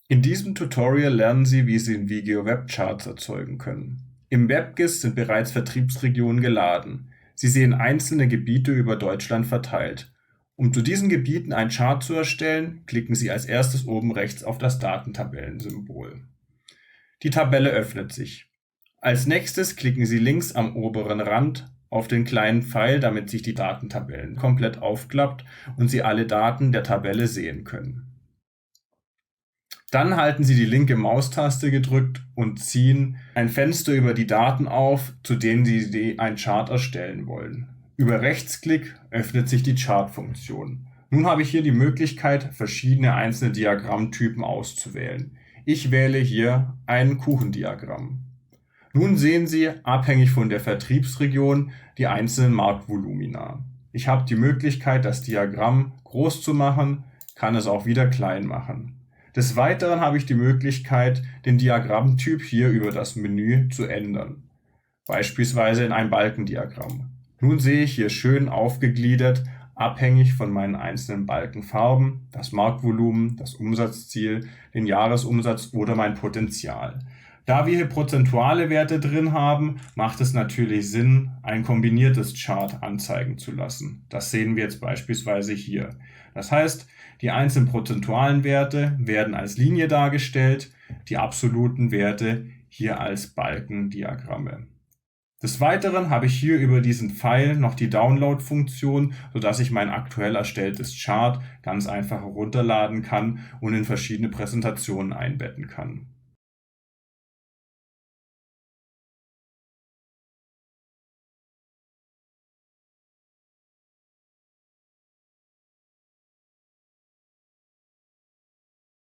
In diesem Tutorial lernen Sie, wie Sie in Vigeo Webcharts erzeugen können. Im WebGIS sind bereits Vertriebsregionen geladen. Sie sehen einzelne Gebiete über Deutschland verteilt. Um zu diesen Gebieten einen Chart zu erstellen, klicken Sie als erstes oben rechts auf das Datentabellensymbol. Die Tabelle öffnet sich. Als nächstes klicken Sie links am oberen Rand auf den kleinen Pfeil, damit sich die Datentabellen komplett aufklappt und Sie alle Daten der Tabelle sehen können. Dann halten Sie die linke Maustaste gedrückt und ziehen ein Fenster über die Daten auf, zu denen Sie einen Chart erstellen wollen. Über Rechtsklick öffnet sich die Chart-Funktion. Nun habe ich hier die Möglichkeit, verschiedene einzelne Diagrammtypen auszuwählen. Ich wähle hier ein Kuchendiagramm. Nun sehen Sie, abhängig von der Vertriebsregion, die einzelnen Marktvolumina. Ich habe die Möglichkeit, das Diagramm groß zu machen, kann es auch wieder klein machen. Des Weiteren habe ich die Möglichkeit, den Diagrammtyp hier über das Menü zu ändern, beispielsweise in ein Balkendiagramm. Nun sehe ich hier schön aufgegliedert, abhängig von meinen einzelnen Balkenfarben, das Marktvolumen, das Umsatzziel, den Jahresumsatz oder mein Potenzial. Da wir hier prozentuale Werte drin haben, macht es natürlich Sinn, ein kombiniertes Chart anzeigen zu lassen. Das sehen wir jetzt beispielsweise hier. Das heißt, die einzelnen prozentualen Werte werden als Linie dargestellt, die absoluten Werte hier als Balkendiagramme. Des Weiteren habe ich hier über diesen Pfeil noch die Download-Funktion, sodass ich mein aktuell erstelltes Chart ganz einfach herunterladen kann und in verschiedene Präsentationen einbetten kann.